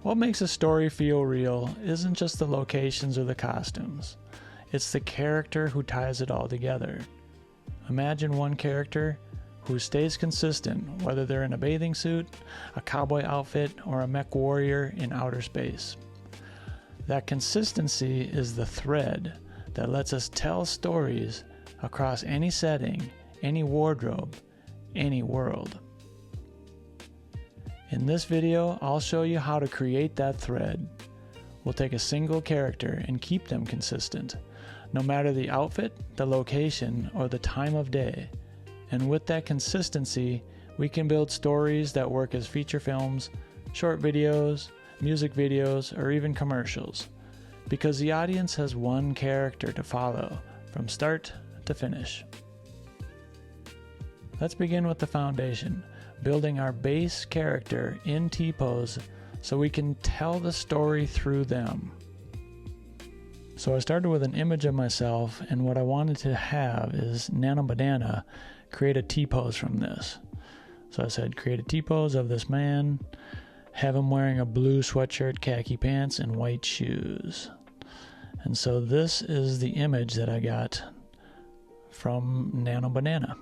What makes a story feel real isn't just the locations or the costumes. It's the character who ties it all together. Imagine one character who stays consistent, whether they're in a bathing suit, a cowboy outfit, or a mech warrior in outer space. That consistency is the thread that lets us tell stories across any setting, any wardrobe, any world. In this video, I'll show you how to create that thread. We'll take a single character and keep them consistent, no matter the outfit, the location, or the time of day. And with that consistency, we can build stories that work as feature films, short videos, music videos, or even commercials, because the audience has one character to follow from start to finish. Let's begin with the foundation, building our base character in T-pose so we can tell the story through them. So I started with an image of myself, and what I wanted to have is Nano Banana create a T-pose from this. So I said, create a T-pose of this man, have him wearing a blue sweatshirt, khaki pants, and white shoes. And so this is the image that I got from Nano Banana,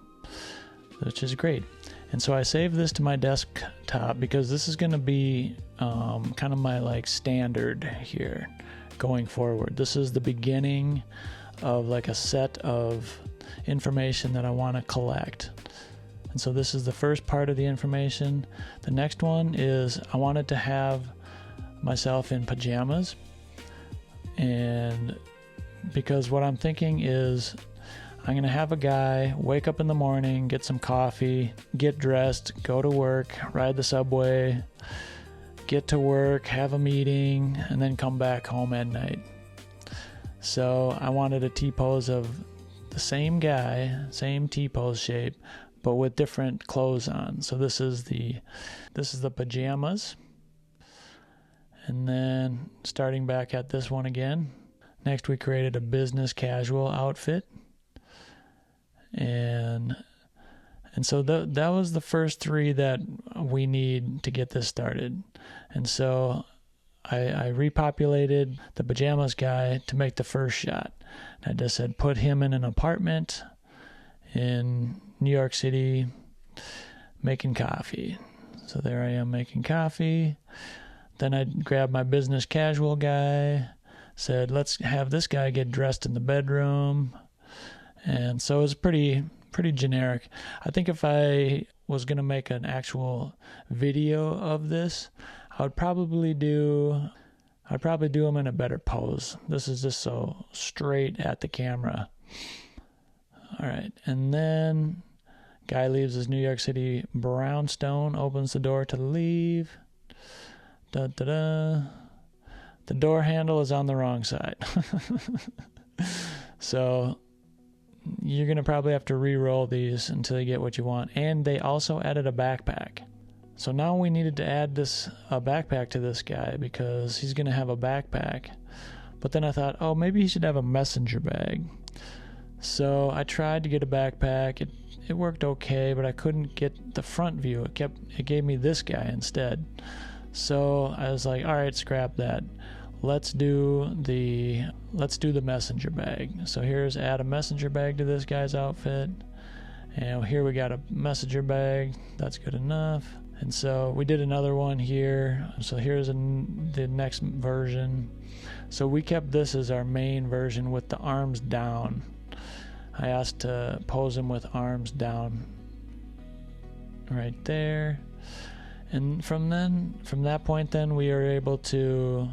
which is great. And so I saved this to my desktop because this is going to be kind of my standard here going forward. This is the beginning of a set of information that I want to collect. And so this is the first part of the information. The next one is I wanted to have myself in pajamas, and because what I'm thinking is I'm going to have a guy wake up in the morning, get some coffee, get dressed, go to work, ride the subway, get to work, have a meeting, and then come back home at night. So I wanted a T-pose of the same guy, same T-pose shape, but with different clothes on. So this is the pajamas. And then starting back at this one again. Next we created a business casual outfit. And so that was the first three that we need to get this started. And so I repopulated the pajamas guy to make the first shot. I just said put him in an apartment in New York City making coffee. So there I am making coffee. Then I grabbed my business casual guy, said let's have this guy get dressed in the bedroom. And so it was pretty generic. I think if I was going to make an actual video of this, I'd probably do him in a better pose. This is just so straight at the camera. All right, and then guy leaves his New York City brownstone, opens the door to leave. Da-da-da. The door handle is on the wrong side. So you're going to probably have to re-roll these until you get what you want. And they also added a backpack. So now we needed to add a backpack to this guy because he's going to have a backpack. But then I thought, oh, maybe he should have a messenger bag. So I tried to get a backpack. It worked okay, but I couldn't get the front view. It gave me this guy instead. So I was like, all right, scrap that. Let's do the messenger bag. So here's add a messenger bag to this guy's outfit. And here we got a messenger bag. That's good enough. And so we did another one here. So here's the next version. So we kept this as our main version with the arms down. I asked to pose him with arms down right there. And from that point then, we are able to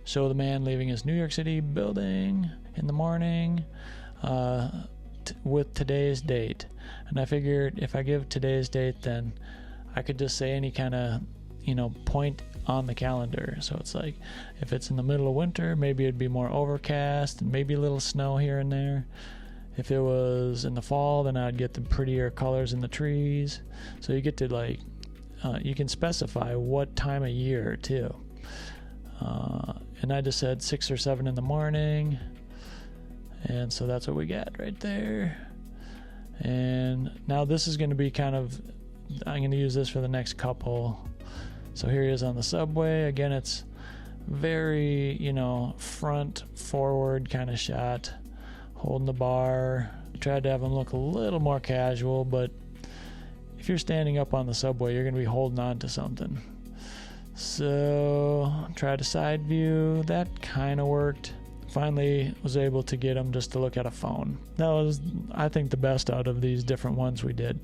show the man leaving his New York City building in the morning with today's date. And I figured if I give today's date, then I could just say any kind of, point on the calendar. So it's like, if it's in the middle of winter, maybe it'd be more overcast and maybe a little snow here and there. If it was in the fall, then I'd get the prettier colors in the trees. So you get to you can specify what time of year too. And I just said 6 or 7 in the morning. And so that's what we got right there. And now this is going to be I'm going to use this for the next couple. So here he is on the subway. Again, it's very, front forward kind of shot, holding the bar. Tried to have him look a little more casual, but if you're standing up on the subway, you're going to be holding on to something. So tried a side view. That kind of worked. Finally was able to get him just to look at a phone. That was, I think, the best out of these different ones we did.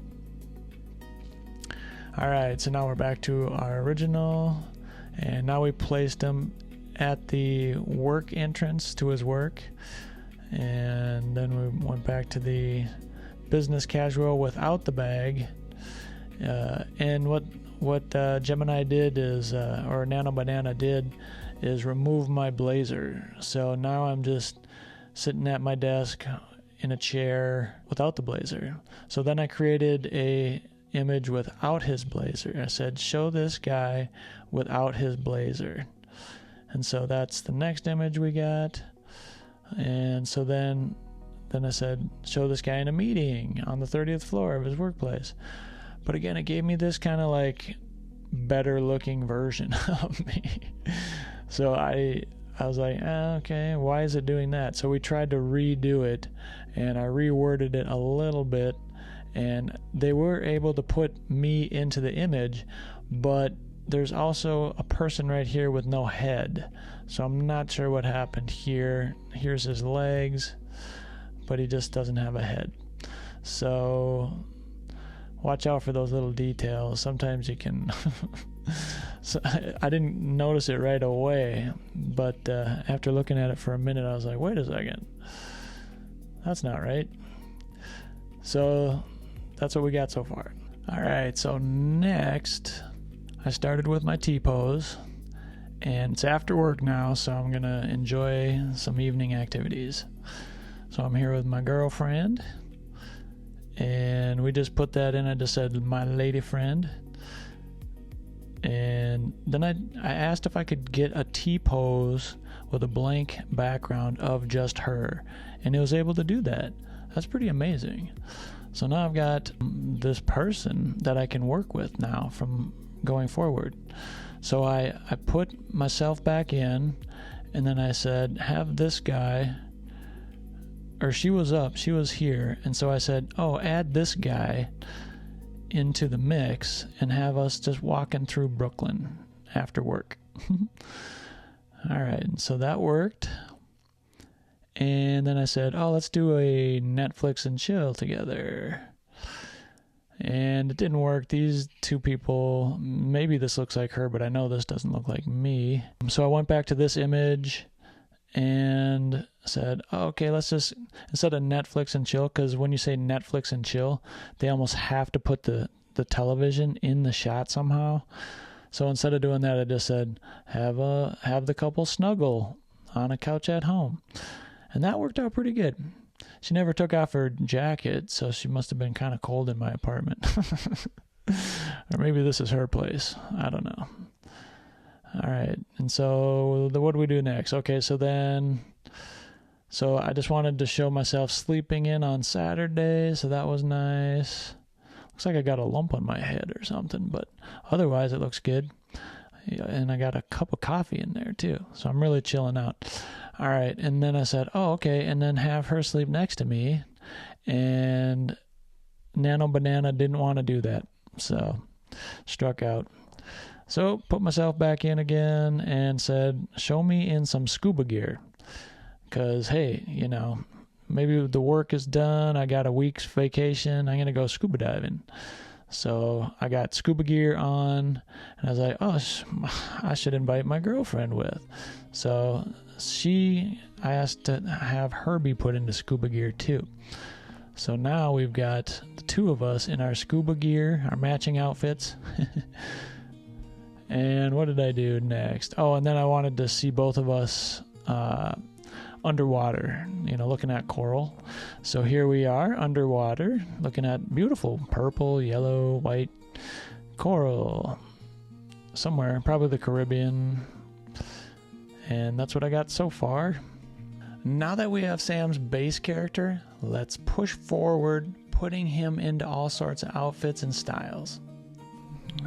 Alright, so now we're back to our original, and now we placed him at the work entrance to his work, and then we went back to the business casual without the bag. And what Gemini did is, or Nano Banana did, is remove my blazer. So now I'm just sitting at my desk in a chair without the blazer. So then I created a image without his blazer. I said, show this guy without his blazer. And so that's the next image we got. And so then I said, show this guy in a meeting on the 30th floor of his workplace. But again, it gave me this kind of like better looking version of me. So I was like, okay, why is it doing that? So we tried to redo it, and I reworded it a little bit, and they were able to put me into the image, but there's also a person right here with no head. So I'm not sure what happened here. Here's his legs, but he just doesn't have a head. So watch out for those little details. Sometimes you can so I didn't notice it right away, but after looking at it for a minute, I was like, wait a second, that's not right. So that's what we got so far. Alright, so next I started with my T-pose, and it's after work now, so I'm gonna enjoy some evening activities. So I'm here with my girlfriend, and we just put that in. I just said, my lady friend. And then I asked if I could get a T-pose with a blank background of just her, and it was able to do that. That's pretty amazing. So now I've got this person that I can work with now from going forward. So I put myself back in, and then I said, have this guy, or she was here, and so I said, add this guy into the mix and have us just walking through Brooklyn after work. Alright, so that worked. And then I said, let's do a Netflix and chill together. And it didn't work. These two people, maybe this looks like her, but I know this doesn't look like me. So I went back to this image and said, okay, let's just, instead of Netflix and chill, because when you say Netflix and chill, they almost have to put the television in the shot somehow. So instead of doing that, I just said, have the couple snuggle on a couch at home. And that worked out pretty good. She never took off her jacket, so she must have been kind of cold in my apartment. Or maybe this is her place. I don't know. All right, and so what do we do next? Okay, so I just wanted to show myself sleeping in on Saturday, so that was nice. Looks like I got a lump on my head or something, but otherwise it looks good. And I got a cup of coffee in there too, so I'm really chilling out. All right, and then I said, okay, and then have her sleep next to me, and Nano Banana didn't want to do that, so struck out. So put myself back in again and said, show me in some scuba gear. Because, hey, maybe the work is done. I got a week's vacation. I'm going to go scuba diving. So I got scuba gear on, and I was like, I should invite my girlfriend with. So I asked to have her be put into scuba gear too. So now we've got the two of us in our scuba gear, our matching outfits. And what did I do next? And then I wanted to see both of us underwater, looking at coral. So here we are underwater, looking at beautiful purple, yellow, white coral somewhere, probably the Caribbean. And that's what I got so far. Now that we have Sam's base character, let's push forward, putting him into all sorts of outfits and styles.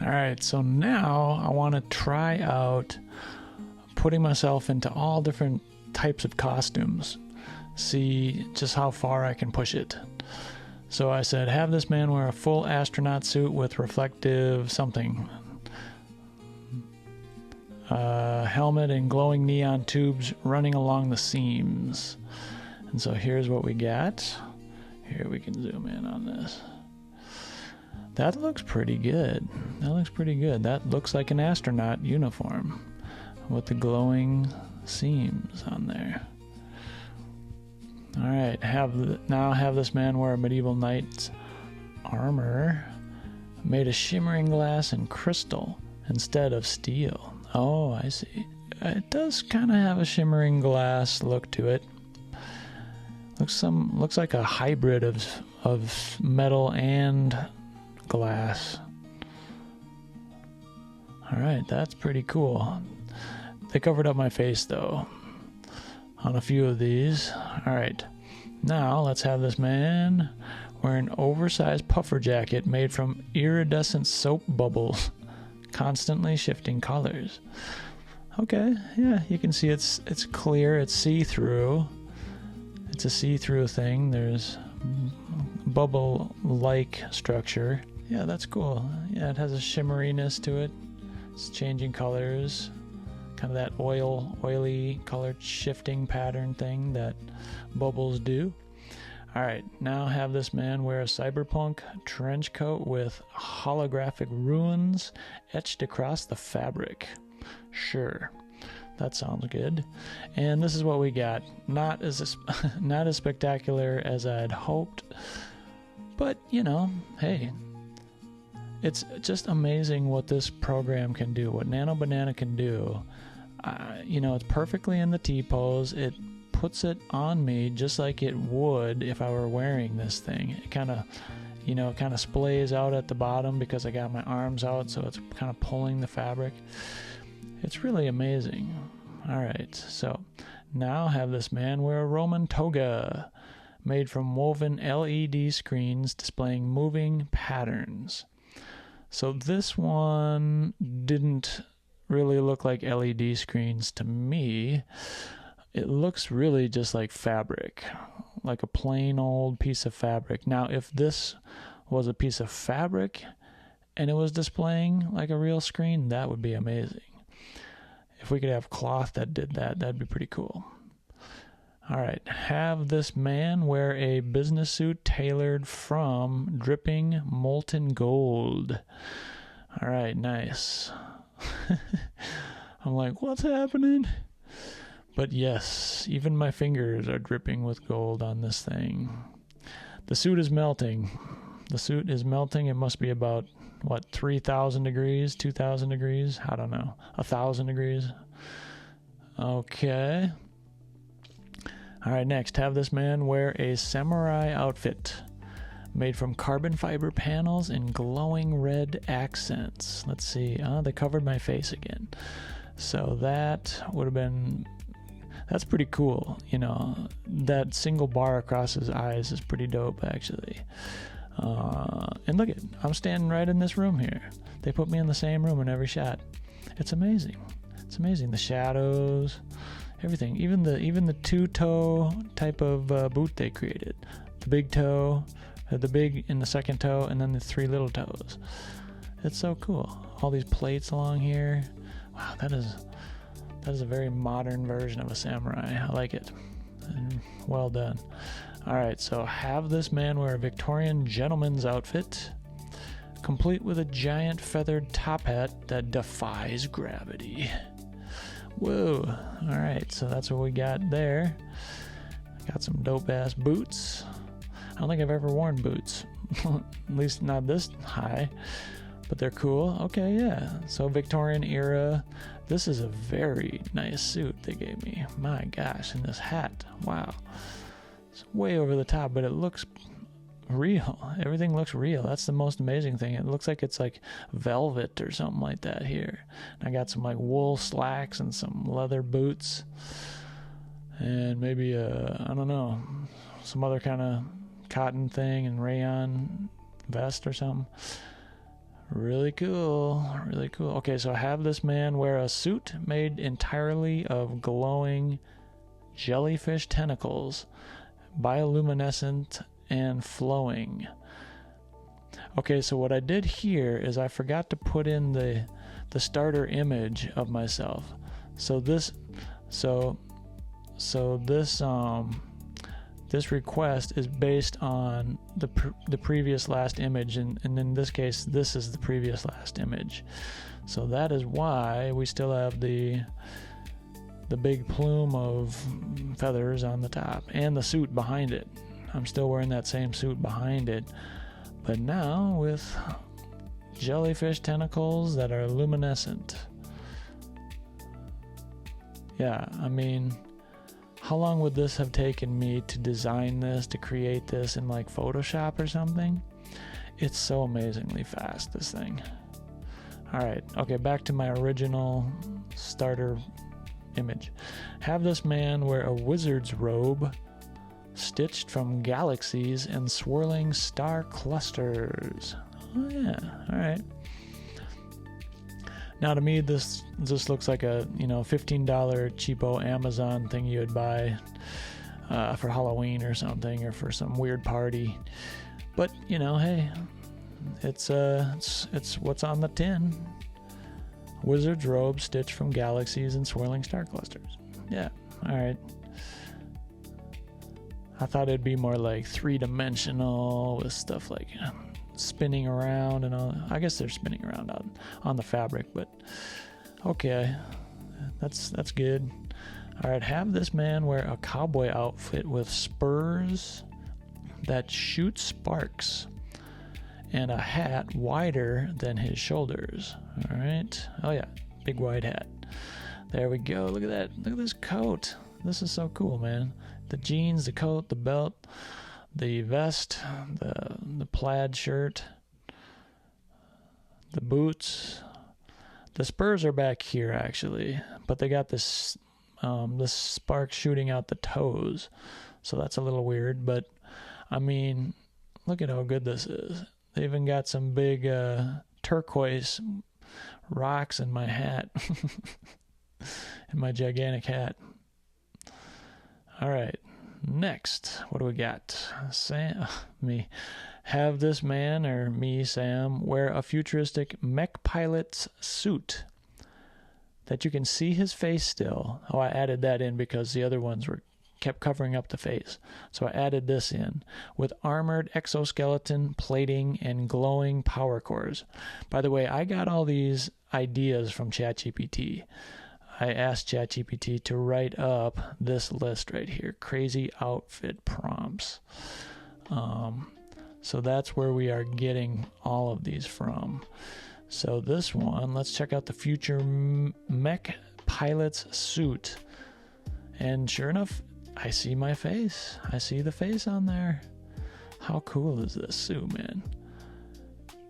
Alright, so now I want to try out putting myself into all different types of costumes. See just how far I can push it. So I said, have this man wear a full astronaut suit with reflective something. Helmet and glowing neon tubes running along the seams. And so here's what we got. Here, we can zoom in on this. That looks pretty good. That looks pretty good. That looks like an astronaut uniform with the glowing seams on there. Alright, now have this man wear a medieval knight's armor made of shimmering glass and crystal instead of steel. Oh, I see. It does kind of have a shimmering glass look to it. Looks like a hybrid of metal and glass. Alright, that's pretty cool. They covered up my face though on a few of these. Alright, now let's have this man wear an oversized puffer jacket made from iridescent soap bubbles, constantly shifting colors. Okay, yeah, you can see it's clear, it's see-through. It's a see-through thing. There's bubble-like structure. Yeah, that's cool. Yeah, it has a shimmeriness to it. It's changing colors. Kind of that oily colored shifting pattern thing that bubbles do. Alright, now have this man wear a cyberpunk trench coat with holographic runes etched across the fabric. Sure, that sounds good. And this is what we got. Not as spectacular as I'd hoped, but you know, hey, it's just amazing what this program can do, what Nano Banana can do. You know, it's perfectly in the T-pose. It puts it on me just like it would if I were wearing this thing. It kind of, you know, kind of splays out at the bottom because I got my arms out, so it's kind of pulling the fabric. It's really amazing. Alright, so now have this man wear a Roman toga made from woven LED screens displaying moving patterns. So this one didn't really look like LED screens to me. It looks really just like fabric, like a plain old piece of fabric. Now, if this was a piece of fabric and it was displaying like a real screen, that would be amazing. If we could have cloth that did that, that'd be pretty cool. Alright, have this man wear a business suit tailored from dripping molten gold. Alright, nice. I'm like, what's happening? But yes, even my fingers are dripping with gold on this thing. The suit is melting. The suit is melting. It must be about, what, 3,000 degrees, 2,000 degrees? I don't know. 1,000 degrees. Okay. Alright, next, have this man wear a samurai outfit made from carbon fiber panels in glowing red accents. Let's see. They covered my face again. So that would have been... That's pretty cool. You know, that single bar across his eyes is pretty dope, actually. And look, I'm standing right in this room here. They put me in the same room in every shot. It's amazing. It's amazing. The shadows, everything. Even the two-toe type of boot they created. The big toe, the big in the second toe, and then the three little toes. It's so cool. All these plates along here. Wow, that is a very modern version of a samurai. I like it. And well done. Alright, so have this man wear a Victorian gentleman's outfit, complete with a giant feathered top hat that defies gravity. Whoa. Alright, so that's what we got there. Got some dope-ass boots. I don't think I've ever worn boots. At least not this high. But they're cool. Okay, yeah. So Victorian era. This is a very nice suit they gave me. My gosh, and this hat. Wow. It's way over the top, but it looks real. Everything looks real. That's the most amazing thing. It looks like it's like velvet or something like that here. And I got some like wool slacks and some leather boots. And maybe I don't know, some other kind of cotton thing and rayon vest or something. Really cool. Really cool. Okay, so have this man wear a suit made entirely of glowing jellyfish tentacles, bioluminescent and flowing. Okay, so what I did here is I forgot to put in the starter image of myself. So this this request is based on the previous last image, and in this case this is the previous last image. So that is why we still have the big plume of feathers on the top and the suit behind it. I'm still wearing that same suit behind it, but now with jellyfish tentacles that are luminescent. Yeah, I mean, how long would this have taken me to design this, to create this in like Photoshop or something? It's so amazingly fast, this thing. Alright, okay, back to my original starter image. Have this man wear a wizard's robe stitched from galaxies and swirling star clusters. Oh yeah, alright. Now to me this looks like a $15 cheapo Amazon thing you would buy for Halloween or something, or for some weird party. But hey, it's what's on the tin. Wizard's robe stitched from galaxies and swirling star clusters. Yeah, alright. I thought it'd be more like three-dimensional with stuff like spinning around and all. I guess they're spinning around on the fabric, but okay, that's good. All right, have this man wear a cowboy outfit with spurs that shoot sparks and a hat wider than his shoulders. All right. Oh yeah, big wide hat. There we go. Look at that. Look at this coat. This is so cool, man. The jeans, the coat, the belt, the vest, the plaid shirt, the boots. The spurs are back here actually, but they got this spark shooting out the toes, so that's a little weird. But I mean, look at how good this is. They even got some big turquoise rocks in my hat, in my gigantic hat. All right. Next, what do we got? Have this man, or me, Sam, wear a futuristic mech pilot's suit that you can see his face still. Oh, I added that in because the other ones kept covering up the face. So I added this in with armored exoskeleton plating and glowing power cores. By the way, I got all these ideas from ChatGPT. I asked ChatGPT to write up this list right here, crazy outfit prompts. So that's where we are getting all of these from. So this one, let's check out the future mech pilot's suit. And sure enough, I see my face. I see the face on there. How cool is this suit, man?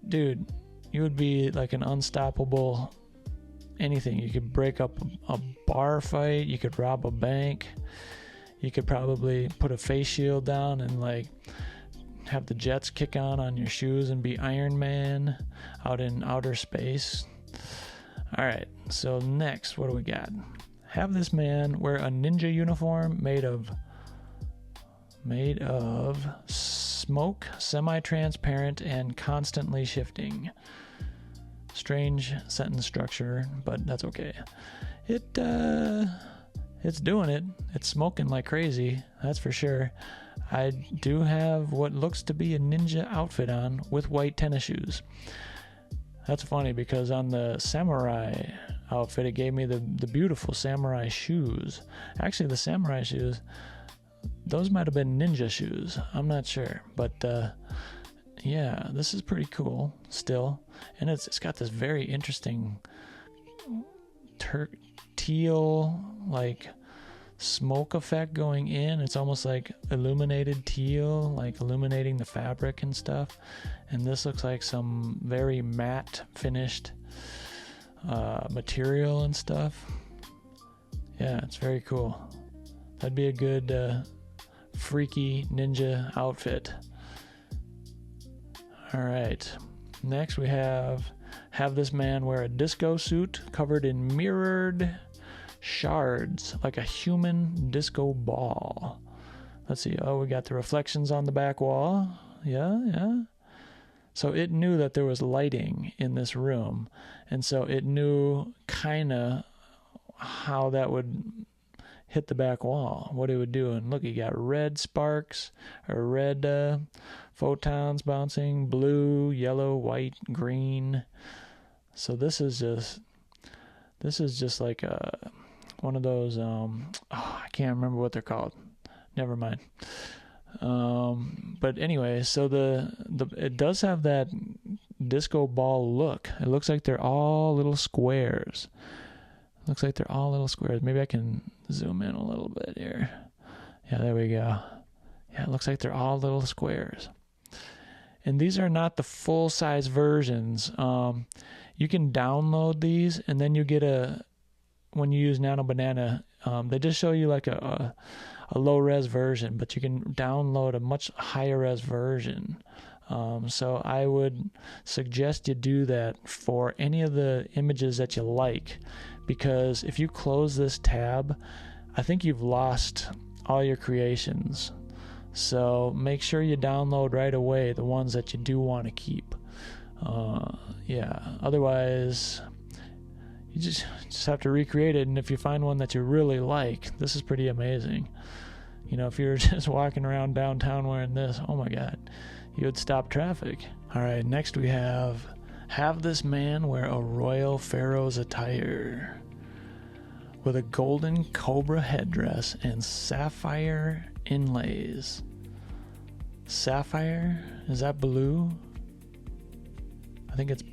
Dude, you would be like an unstoppable anything. You could break up a bar fight. You could rob a bank. You could probably put a face shield down and like have the jets kick on your shoes and be Iron Man out in outer space. All right, so next, what do we got? Have this man wear a ninja uniform made of smoke, semi-transparent, and constantly shifting. Strange sentence structure, but that's okay. It's doing it. It's smoking like crazy, that's for sure. I do have what looks to be a ninja outfit on with white tennis shoes. That's funny because on the samurai outfit, it gave me the beautiful samurai shoes. Actually, the samurai shoes, those might have been ninja shoes. I'm not sure, but yeah, this is pretty cool still, and it's got this very interesting teal like smoke effect going in. It's almost like illuminated teal, like illuminating the fabric and stuff. And this looks like some very matte finished material and stuff. Yeah, it's very cool. That'd be a good freaky ninja outfit. All right, Next we have this man wear a disco suit covered in mirrored shards like a human disco ball. Let's see. Oh, we got the reflections on the back wall. Yeah. So it knew that there was lighting in this room, and so it knew kind of how that would hit the back wall, what it would do. And look, you got red sparks, or red photons bouncing, blue, yellow, white, green. So this is just like one of those I can't remember what they're called. Never mind. But anyway, so it does have that disco ball look. It looks like they're all little squares. Maybe I can zoom in a little bit here. Yeah, there we go. Yeah, it looks like they're all little squares. And these are not the full-size versions. You can download these, and then you get when you use Nano Banana, they just show you like a low-res version, but you can download a much higher-res version. So I would suggest you do that for any of the images that you like, because if you close this tab, I think you've lost all your creations. So make sure you download right away the ones that you do want to keep. Otherwise you just have to recreate it. And if you find one that you really like, this is pretty amazing. You know, if you're just walking around downtown wearing this, oh my God, you would stop traffic. All right, next we have this man wear a royal pharaoh's attire with a golden cobra headdress and sapphire inlays. Sapphire? Is that blue? I think it's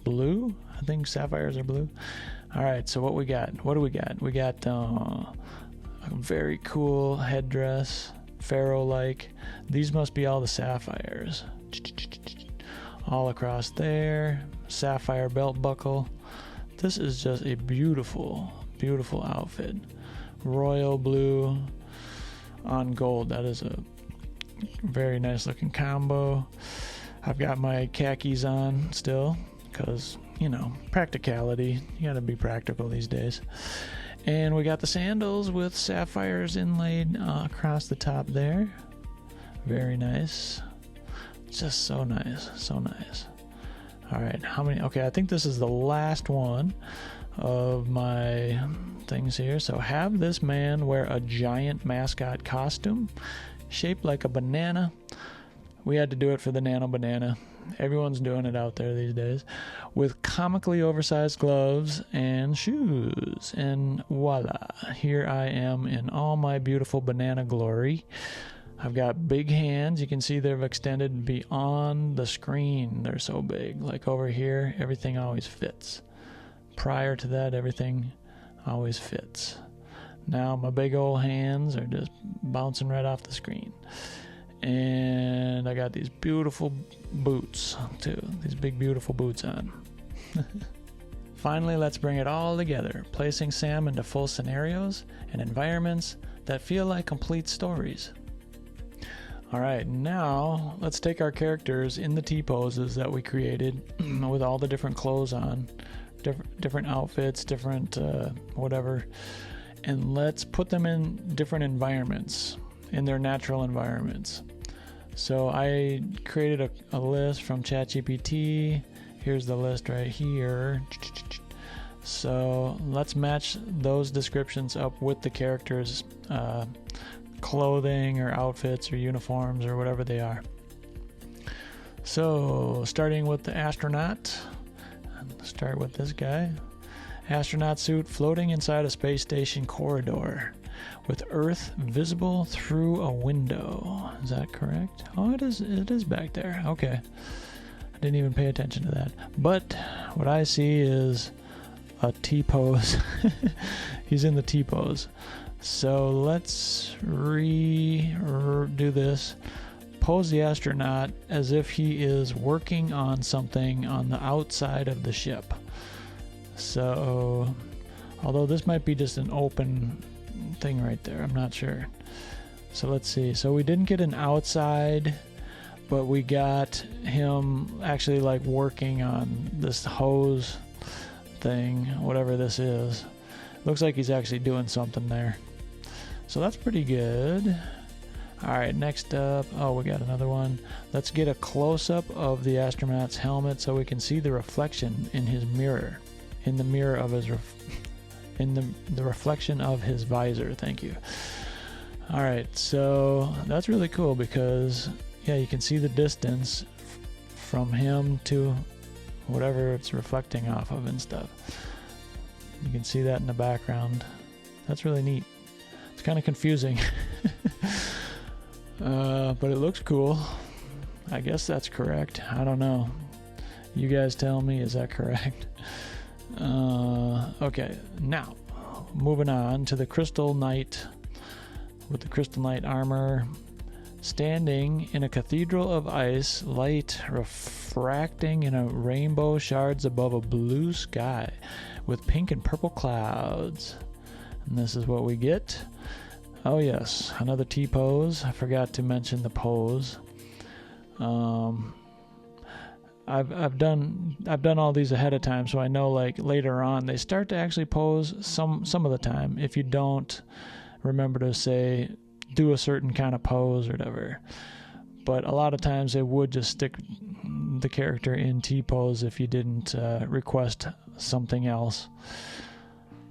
blue. I think sapphires are blue. All right, so what do we got? We got a very cool headdress, pharaoh-like. These must be all the sapphires. All across there. Sapphire belt buckle. This is just a beautiful, beautiful outfit. Royal blue on gold. That is a very nice looking combo. I've got my khakis on still because, you know, practicality. You gotta be practical these days. And we got the sandals with sapphires inlaid across the top there. Very nice. Just so nice. So nice. All right. How many? Okay, I think this is the last one of my things here. So have this man wear a giant mascot costume shaped like a banana. We had to do it for the Nano Banana. Everyone's doing it out there these days. With comically oversized gloves and shoes. And voila, here I am in all my beautiful banana glory. I've got big hands. You can see they've extended beyond the screen. They're so big. Like over here, everything always fits. Prior to that, everything always fits. Now my big old hands are just bouncing right off the screen. And I got these beautiful boots too. These big beautiful boots on. Finally, let's bring it all together, placing Sam into full scenarios and environments that feel like complete stories. Alright, now let's take our characters in the T-poses that we created with all the different clothes on, different outfits, different whatever, and let's put them in different environments, in their natural environments. So I created a list from ChatGPT. Here's the list right here. So let's match those descriptions up with the characters' clothing or outfits or uniforms or whatever they are. So starting with the astronaut, start with this guy. Astronaut suit floating inside a space station corridor with Earth visible through a window. Is that correct? Oh, it is back there. Okay. I didn't even pay attention to that. But what I see is a T-pose. He's in the T-pose. So let's redo this. Pose the astronaut as if he is working on something on the outside of the ship. So, although this might be just an open thing right there, I'm not sure. So let's see. So we didn't get an outside, but we got him actually like working on this hose thing, whatever this is. Looks like he's actually doing something there. So that's pretty good. Alright, next up, oh, we got another one. Let's get a close-up of the astronaut's helmet so we can see the reflection in his mirror. In the mirror of his the reflection of his visor. Thank you. Alright, so that's really cool because, yeah, you can see the distance from him to whatever it's reflecting off of and stuff. You can see that in the background. That's really neat. It's kind of confusing. But it looks cool. I guess that's correct. I don't know. You guys tell me, is that correct? Okay, now moving on to the Crystal Knight with the Crystal Knight armor, standing in a cathedral of ice, light refracting in a rainbow shards above a blue sky with pink and purple clouds. And this is what we get. Oh yes, another T-pose. I forgot to mention the pose. I've done all these ahead of time, so I know like later on they start to actually pose some of the time. If you don't remember to say do a certain kind of pose or whatever, but a lot of times they would just stick the character in T-pose if you didn't request something else.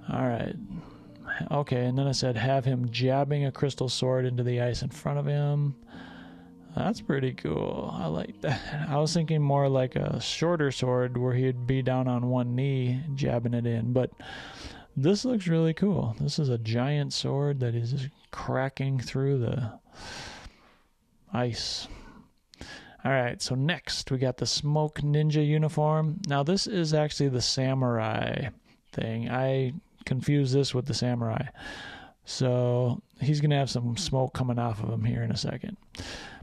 All right. Okay, and then I said have him jabbing a crystal sword into the ice in front of him. That's pretty cool. I like that. I was thinking more like a shorter sword where he'd be down on one knee jabbing it in, but this looks really cool. This is a giant sword that is just cracking through the ice. All right, so next we got the Smoke Ninja uniform. Now this is actually the samurai thing. I confuse this with the samurai. So he's going to have some smoke coming off of him here in a second.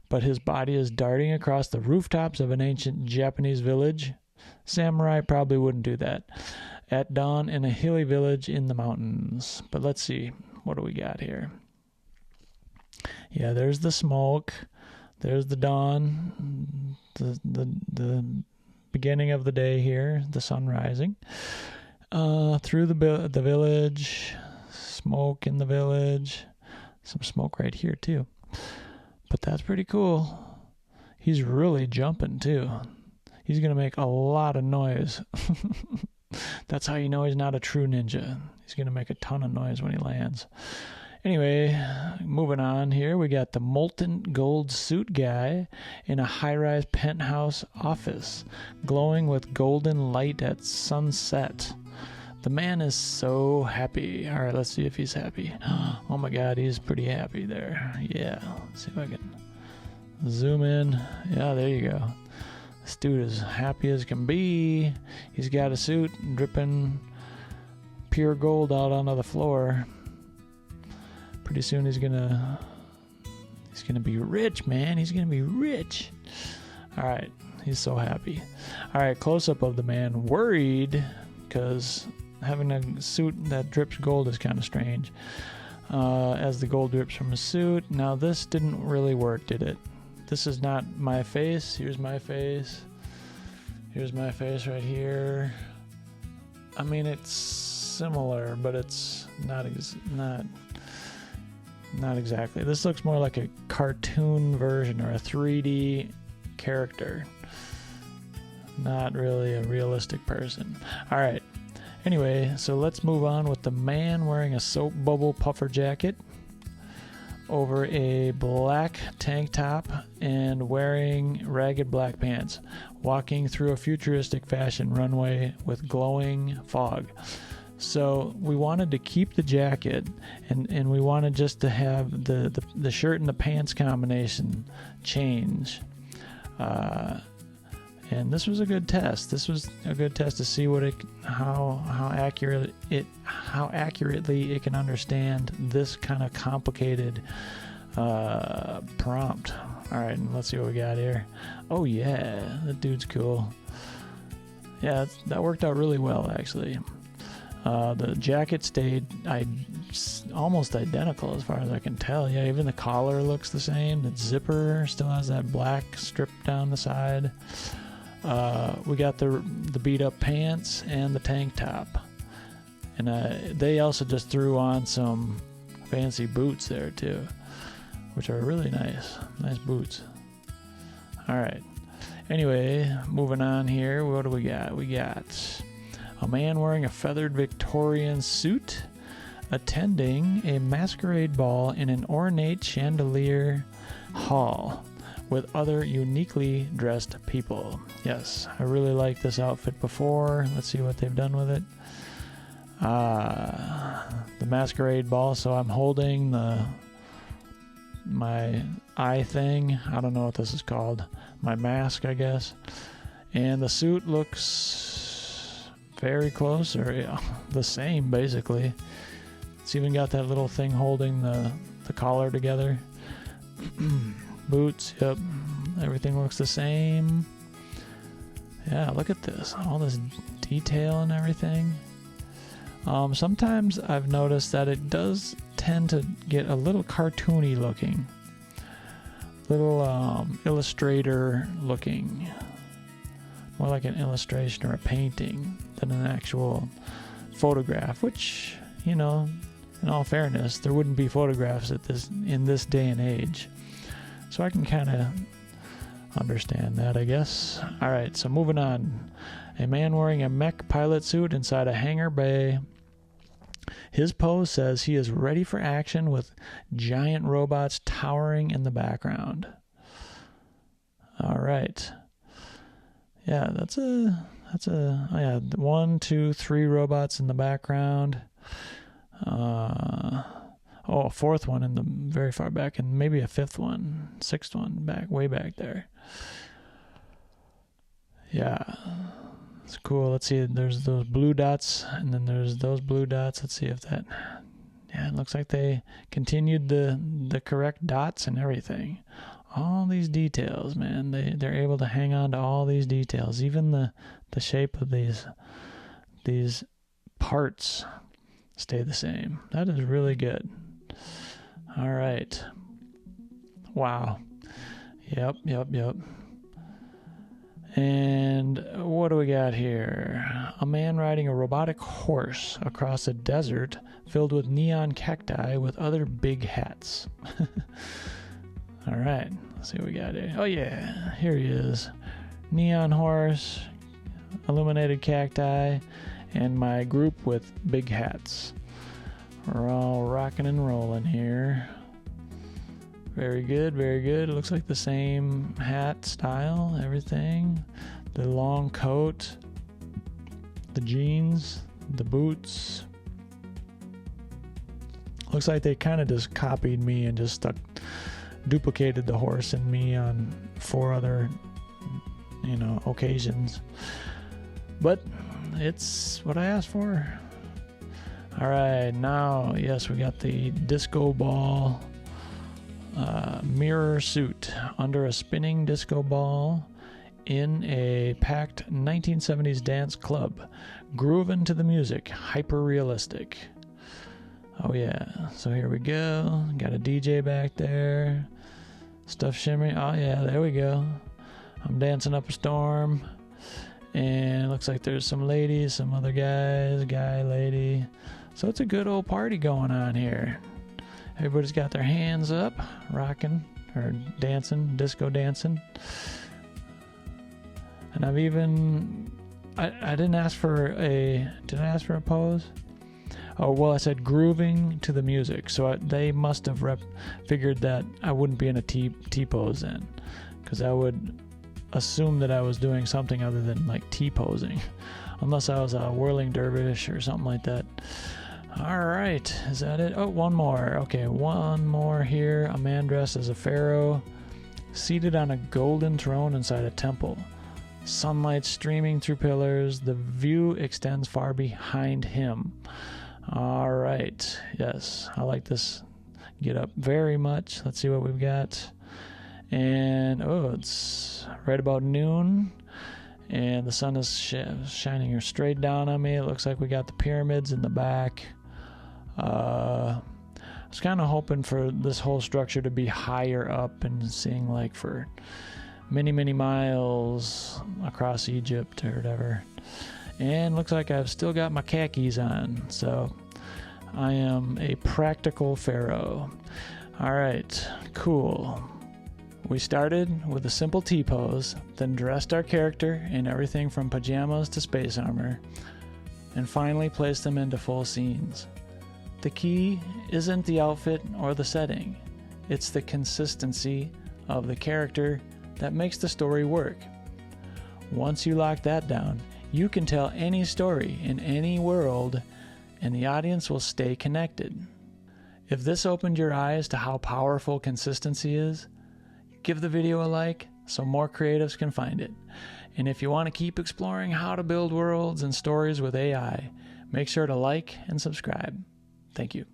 But his body is darting across the rooftops of an ancient Japanese village. Samurai probably wouldn't do that. At dawn in a hilly village in the mountains. But let's see. What do we got here? Yeah, there's the smoke. There's the dawn. The beginning of the day here. The sun rising. Through the village, smoke in the village, some smoke right here too, but that's pretty cool. He's really jumping too. He's gonna make a lot of noise. That's how you know he's not a true ninja. He's gonna make a ton of noise when he lands. Anyway, moving on here, we got the molten gold suit guy in a high-rise penthouse office, glowing with golden light at sunset. The man is so happy. All right, let's see if he's happy. Oh my God, he's pretty happy there. Yeah, let's see if I can zoom in. Yeah, there you go. This dude is happy as can be. He's got a suit dripping pure gold out onto the floor. Pretty soon he's gonna be rich, man. He's gonna be rich. All right, he's so happy. All right, close up of the man, worried because having a suit that drips gold is kind of strange. As the gold drips from his suit. Now this didn't really work, did it? This is not my face. Here's my face. Here's my face right here. I mean, it's similar, but it's not exactly. This looks more like a cartoon version or a 3D character. Not really a realistic person. All right. Anyway, so let's move on with the man wearing a soap bubble puffer jacket over a black tank top and wearing ragged black pants, walking through a futuristic fashion runway with glowing fog. So we wanted to keep the jacket and we wanted just to have the shirt and the pants combination change. And this was a good test. This was a good test to see how accurately it can understand this kind of complicated prompt. All right, and let's see what we got here. Oh yeah, that dude's cool. Yeah, that worked out really well actually. The jacket stayed almost identical as far as I can tell. Yeah, even the collar looks the same. The zipper still has that black strip down the side. We got the beat up pants and the tank top. And they also just threw on some fancy boots there too, which are really nice. Nice boots. All right. Anyway, moving on here. What do we got? We got a man wearing a feathered Victorian suit attending a masquerade ball in an ornate chandelier hall with other uniquely dressed people. Yes, I really liked this outfit before. Let's see what they've done with it. The masquerade ball, so I'm holding my eye thing. I don't know what this is called. My mask, I guess. And the suit looks very close, or the same, basically. It's even got that little thing holding the collar together. Boots, yep. Everything looks the same. Yeah, look at this. All this detail and everything. Sometimes I've noticed that it does tend to get a little cartoony looking. Little illustrator looking. More like an illustration or a painting than an actual photograph, which, you know, in all fairness, there wouldn't be photographs in this day and age. So I can kind of understand that, I guess. All right, so moving on. A man wearing a mech pilot suit inside a hangar bay. His pose says he is ready for action with giant robots towering in the background. All right. Yeah, that's a 1, 2, 3 robots in the background. A fourth one in the very far back, and maybe a fifth one, sixth one way back there. Yeah, it's cool. Let's see. There's those blue dots, and then there's those blue dots. Let's see if that. Yeah, it looks like they continued the correct dots and everything. All these details, man. They're able to hang on to all these details, even the shape of these parts stay the same. That is really good. All right. Wow. Yep. And what do we got here? A man riding a robotic horse across a desert filled with neon cacti with other big hats. All right. Let's see what we got here. Oh, yeah. Here he is. Neon horse, illuminated cacti, and my group with big hats. We're all rocking and rolling here. Very good, very good. It looks like the same hat style, everything. The long coat, the jeans, the boots. Looks like they kind of just copied me and just duplicated the horse and me on 4 other, occasions. But it's what I asked for. All right, now, yes, we got the disco ball mirror suit under a spinning disco ball in a packed 1970s dance club, grooving to the music, hyper realistic. Oh yeah, so here we go. Got a DJ back there, stuff shimmering. Oh yeah, there we go. I'm dancing up a storm, and it looks like there's some ladies, some other guys, guy, lady. So it's a good old party going on here. Everybody's got their hands up, rocking or dancing, disco dancing. And I've even, I didn't ask for did I ask for a pose? Oh, well, I said grooving to the music. So they must have figured that I wouldn't be in a T-pose then. Because I would assume that I was doing something other than like T-posing. Unless I was a whirling dervish or something like that. All right, is that it? Oh, one more. Okay, one more here. A man dressed as a pharaoh, seated on a golden throne inside a temple. Sunlight streaming through pillars. The view extends far behind him. All right, yes, I like this get up very much. Let's see what we've got. And, it's right about noon. And the sun is shining straight down on me. It looks like we got the pyramids in the back. I was kind of hoping for this whole structure to be higher up and seeing like for many, many miles across Egypt or whatever. And looks like I've still got my khakis on, so I am a practical pharaoh. All right, cool. We started with a simple T-pose, then dressed our character in everything from pajamas to space armor, and finally placed them into full scenes. The key isn't the outfit or the setting, it's the consistency of the character that makes the story work. Once you lock that down, you can tell any story in any world, and the audience will stay connected. If this opened your eyes to how powerful consistency is, give the video a like so more creatives can find it. And if you want to keep exploring how to build worlds and stories with AI, make sure to like and subscribe. Thank you.